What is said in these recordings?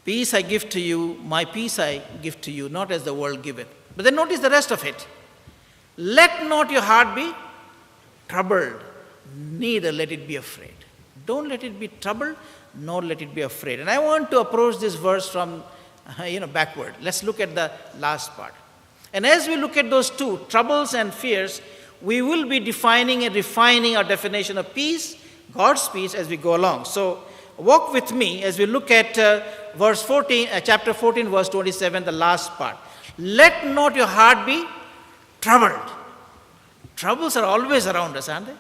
Peace I give to you, my peace I give to you, not as the world giveth. But then notice the rest of it. Let not your heart be troubled, neither let it be afraid. Don't let it be troubled, nor let it be afraid. And I want to approach this verse from, backward. Let's look at the last part. And as we look at those two, troubles and fears, we will be defining and refining our definition of peace, God's peace, as we go along. So walk with me as we look at chapter 14, verse 27, the last part. Let not your heart be troubled. Troubles are always around us, aren't they?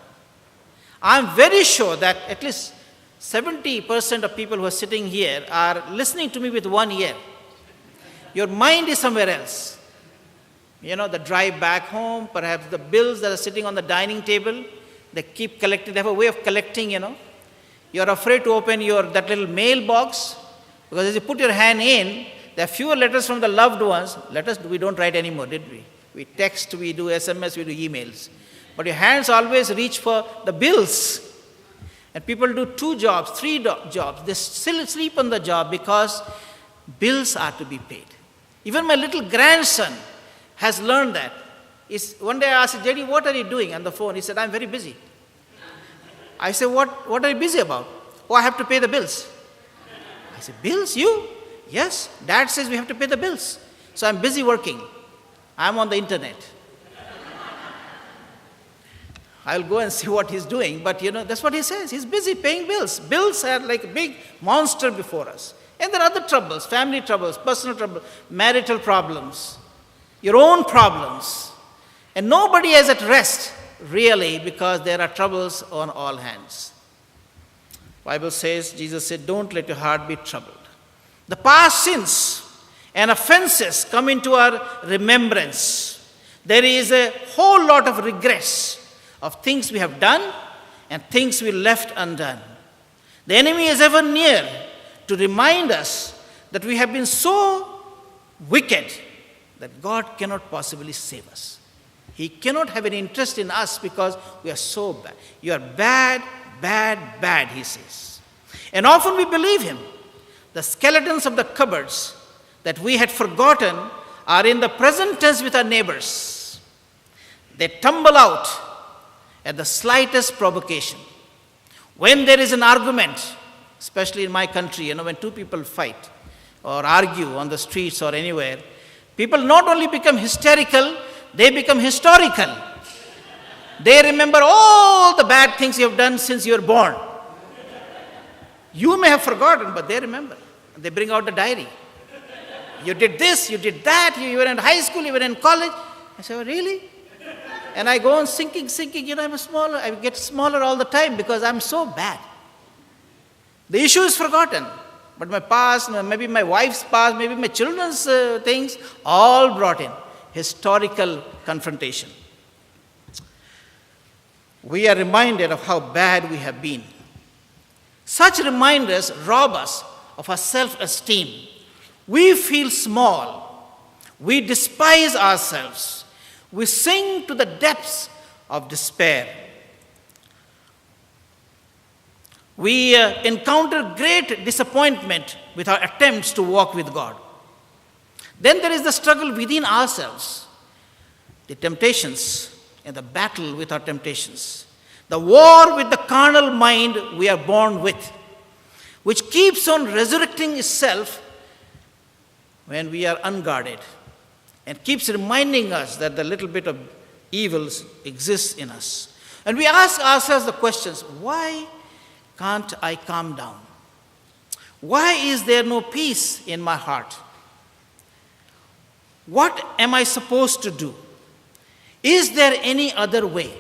I'm very sure that at least 70% of people who are sitting here are listening to me with one ear. Your mind is somewhere else. The drive back home, perhaps the bills that are sitting on the dining table, they keep collecting. They have a way of collecting, You're afraid to open that little mailbox because as you put your hand in, there are fewer letters from the loved ones. Letters we don't write anymore, did we? We text, we do SMS, we do emails. But your hands always reach for the bills. And people do 2 jobs, 3 jobs. They still sleep on the job because bills are to be paid. Even my little grandson has learned that. One day I asked, "Daddy, what are you doing?" on the phone. He said, "I'm very busy." I said, what are you busy about? "Oh, I have to pay the bills." I said, "Bills? You?" "Yes, Dad says we have to pay the bills. So I'm busy working. I'm on the internet." I'll go and see what he's doing, but that's what he says. He's busy paying bills. Bills are like a big monster before us. And there are other troubles, family troubles, personal troubles, marital problems, your own problems. And nobody is at rest, really, because there are troubles on all hands. Bible says, Jesus said, "Don't let your heart be troubled." The past sins and offenses come into our remembrance. There is a whole lot of regrets of things we have done and things we left undone. The enemy is ever near to remind us that we have been so wicked that God cannot possibly save us. He cannot have any interest in us because we are so bad. You are bad, bad, bad, he says. And often we believe him. The skeletons of the cupboards that we had forgotten are in the present tense with our neighbors. They tumble out at the slightest provocation. When there is an argument, especially in my country, when 2 people fight or argue on the streets or anywhere, people not only become hysterical, they become historical. They remember all the bad things you have done since you were born. You may have forgotten, but they remember. They bring out the diary. You did this, you did that, you were in high school, you were in college. I say, "Oh, really?" And I go on sinking, I get smaller all the time because I'm so bad. The issue is forgotten. But my past, maybe my wife's past, maybe my children's things, all brought in. Historical confrontation. We are reminded of how bad we have been. Such reminders rob us of our self-esteem. We feel small. We despise ourselves. We sink to the depths of despair. We encounter great disappointment with our attempts to walk with God. Then there is the struggle within ourselves, the temptations and the battle with our temptations, the war with the carnal mind we are born with, which keeps on resurrecting itself when we are unguarded and keeps reminding us that the little bit of evils exists in us. And we ask ourselves the questions, why can't I calm down? Why is there no peace in my heart? What am I supposed to do? Is there any other way?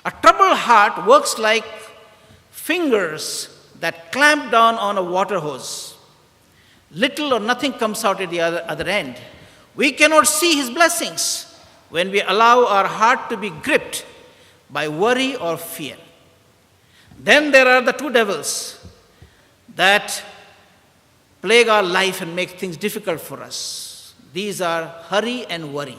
A troubled heart works like fingers that clamp down on a water hose. Little or nothing comes out at the other end. We cannot see his blessings when we allow our heart to be gripped by worry or fear. Then there are the 2 devils that plague our life and make things difficult for us. These are hurry and worry.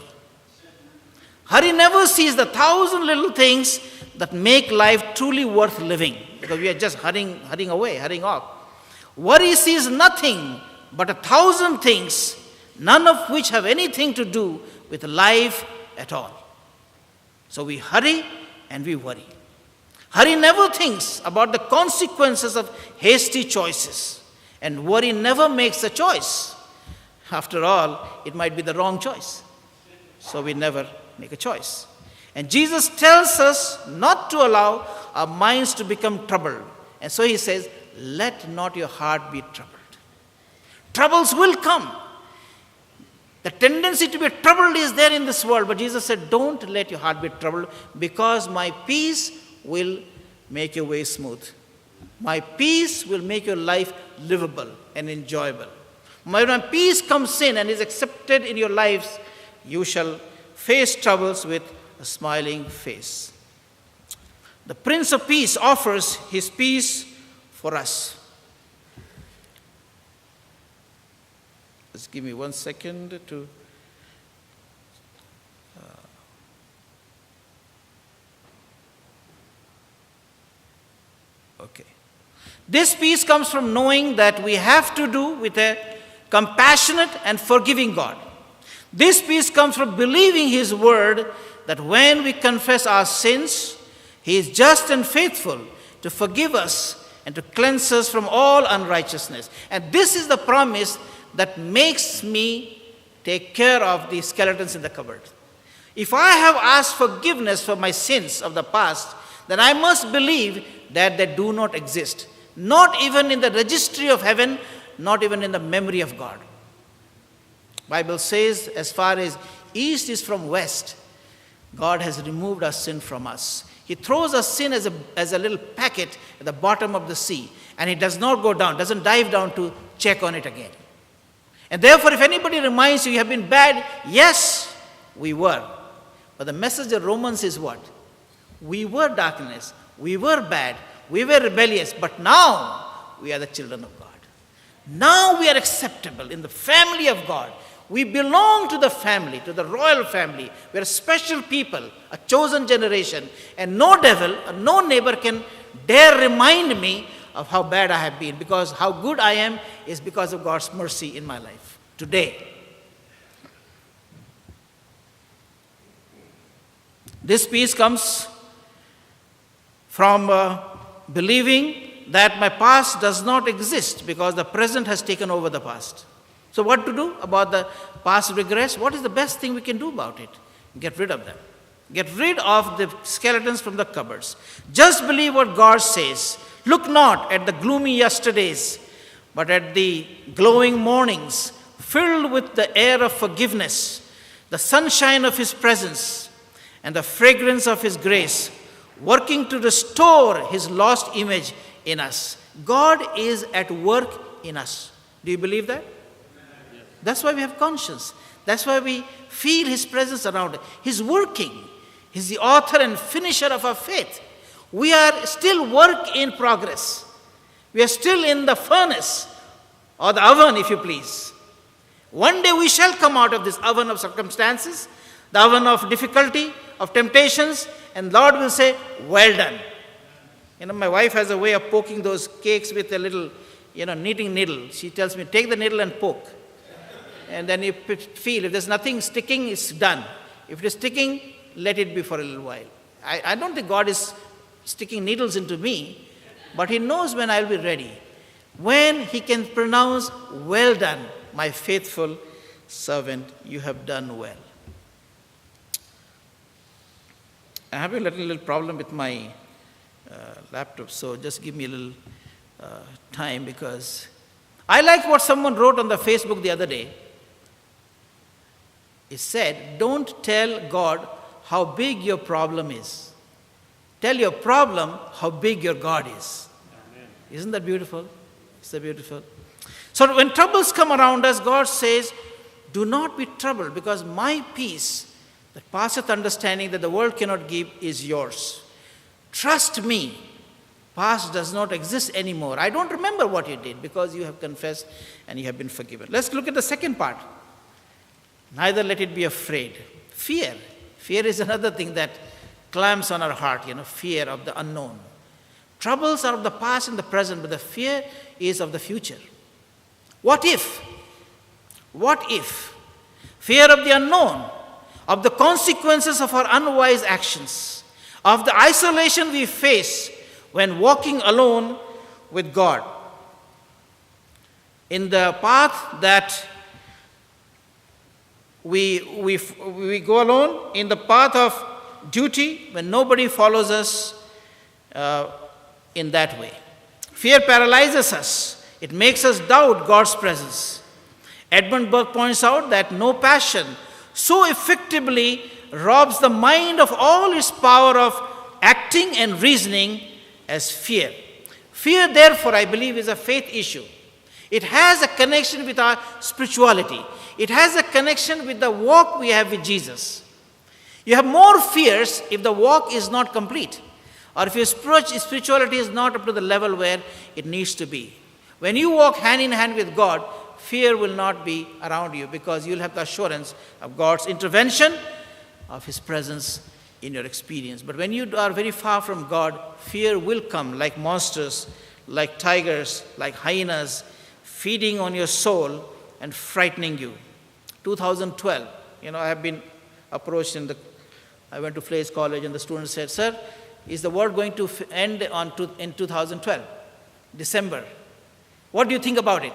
Hurry never sees the 1,000 little things that make life truly worth living, because we are just hurrying away, hurrying off. Worry sees nothing but 1,000 things, none of which have anything to do with life at all. So we hurry and we worry. Hurry never thinks about the consequences of hasty choices, and worry never makes a choice. After all, it might be the wrong choice. So we never make a choice. And Jesus tells us not to allow our minds to become troubled. And so he says, let not your heart be troubled. Troubles will come. The tendency to be troubled is there in this world. But Jesus said, don't let your heart be troubled, because my peace will make your way smooth. My peace will make your life livable and enjoyable. When my peace comes in and is accepted in your lives, you shall face troubles with a smiling face. The Prince of Peace offers his peace for us. Just give me 1 second to... Okay. This peace comes from knowing that we have to do with a compassionate and forgiving God. This peace comes from believing his word that when we confess our sins, he is just and faithful to forgive us and to cleanse us from all unrighteousness. And this is the promise that makes me take care of the skeletons in the cupboard. If I have asked forgiveness for my sins of the past, then I must believe that they do not exist. Not even in the registry of heaven, not even in the memory of God. Bible says, as far as east is from west, God has removed our sin from us. He throws our sin as a little packet at the bottom of the sea, and it does not go down, doesn't dive down to check on it again. And therefore, if anybody reminds you you have been bad, yes, we were. But the message of Romans is what? We were darkness, we were bad, we were rebellious, but now we are the children of God. Now we are acceptable in the family of God. We belong to the family, to the royal family. We are special people, a chosen generation. And no devil, no neighbor can dare remind me of how bad I have been, because how good I am is because of God's mercy in my life today. This peace comes from believing that my past does not exist, because the present has taken over the past. So what to do about the past regrets? What is the best thing we can do about it? Get rid of them. Get rid of the skeletons from the cupboards. Just believe what God says. Look not at the gloomy yesterdays, but at the glowing mornings, filled with the air of forgiveness, the sunshine of his presence, and the fragrance of his grace, working to restore his lost image in us. God is at work in us. Do you believe that? That's why we have conscience. That's why we feel his presence around us. He's working. He's the author and finisher of our faith. We are still work in progress. We are still in the furnace, or the oven, if you please. One day we shall come out of this oven of circumstances, the oven of difficulty, of temptations, and Lord will say, well done. My wife has a way of poking those cakes with a little, knitting needle. She tells me, take the needle and poke. And then you feel, if there's nothing sticking, it's done. If it is sticking, let it be for a little while. I don't think God is sticking needles into me, but he knows when I'll be ready. When he can pronounce, well done, my faithful servant, you have done well. I have a little problem with my laptop, so just give me a little time, because I like what someone wrote on the Facebook the other day. It said, don't tell God how big your problem is. Tell your problem how big your God is. Amen. Isn't that beautiful? Isn't that beautiful? So when troubles come around us, God says, do not be troubled, because my peace that passeth understanding that the world cannot give is yours. Trust me. Past does not exist anymore. I don't remember what you did, because you have confessed and you have been forgiven. Let's look at the second part. Neither let it be afraid. Fear. Fear is another thing that clamps on our heart, fear of the unknown. Troubles are of the past and the present, but the fear is of the future. What if? What if? Fear of the unknown, of the consequences of our unwise actions, of the isolation we face when walking alone with God. In the path that we go alone, in the path of duty, when nobody follows us in that way. Fear paralyzes us. It makes us doubt God's presence. Edmund Burke points out that no passion so effectively robs the mind of all its power of acting and reasoning as fear. Fear, therefore, I believe, is a faith issue. It has a connection with our spirituality. It has a connection with the walk we have with Jesus. You have more fears if the walk is not complete, or if your spirituality is not up to the level where it needs to be. When you walk hand in hand with God, fear will not be around you because you'll have the assurance of God's intervention, of His presence in your experience. But when you are very far from God, fear will come like monsters, like tigers, like hyenas, feeding on your soul and frightening you. 2012, I have been approached I went to Flays College and the students said, "Sir, is the world going to end in 2012, December? What do you think about it?"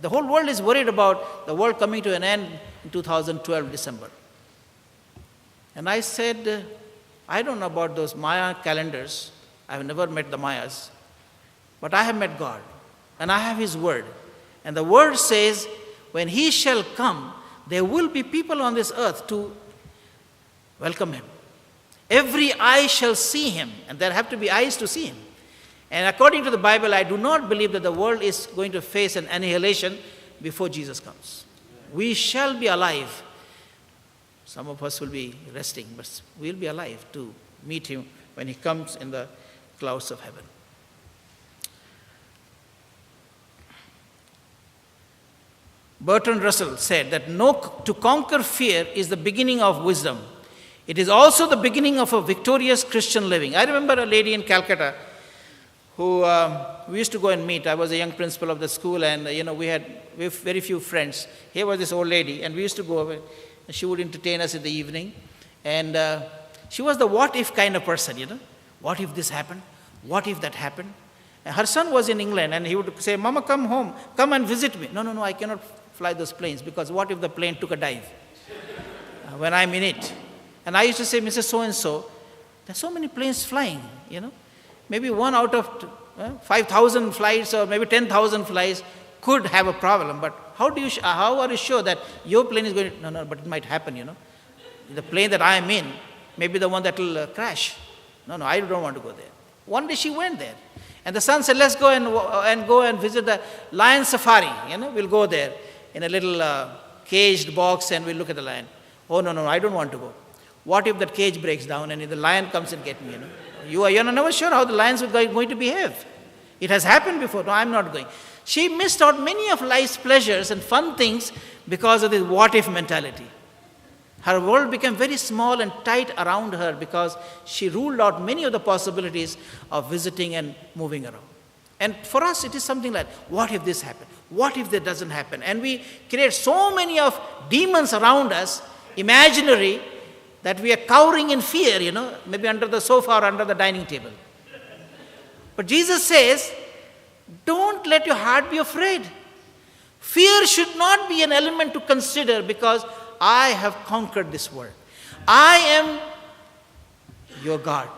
The whole world is worried about the world coming to an end in 2012, December. And I said, I don't know about those Maya calendars. I have never met the Mayas. But I have met God. And I have His word. And the word says, when He shall come, there will be people on this earth to welcome Him. Every eye shall see Him. And there have to be eyes to see Him. And according to the Bible, I do not believe that the world is going to face an annihilation before Jesus comes. We shall be alive. Some of us will be resting, but we'll be alive to meet Him when He comes in the clouds of heaven. Bertrand Russell said that to conquer fear is the beginning of wisdom. It is also the beginning of a victorious Christian living. I remember a lady in Calcutta who we used to go and meet. I was a young principal of the school, and we had very few friends. Here was this old lady, and we used to go over. She would entertain us in the evening, and she was the what if kind of person. What if this happened? What if that happened? And her son was in England, and he would say, "Mama, come home, come and visit me." No, I cannot fly those planes, because what if the plane took a dive when I'm in it? And I used to say, "Mrs. So-and-so, there's so many planes flying, Maybe one out of 5,000 flights or maybe 10,000 flights could have a problem. But how are you sure that your plane is going to... No, but it might happen, The plane that I am in may be the one that will crash. No, I don't want to go there." One day she went there. And the son said, "Let's go and visit the lion safari. We'll go there in a little caged box and we'll look at the lion." "Oh, no, I don't want to go." "What if that cage breaks down and if the lion comes and gets me, You're never sure how the lions are going to behave. It has happened before. No, I'm not going." She missed out many of life's pleasures and fun things because of this what-if mentality. Her world became very small and tight around her because she ruled out many of the possibilities of visiting and moving around. And for us, it is something like, what if this happened? What if that doesn't happen? And we create so many of demons around us, imaginary, that we are cowering in fear, maybe under the sofa or under the dining table. But Jesus says, don't let your heart be afraid. Fear should not be an element to consider because I have conquered this world. I am your God.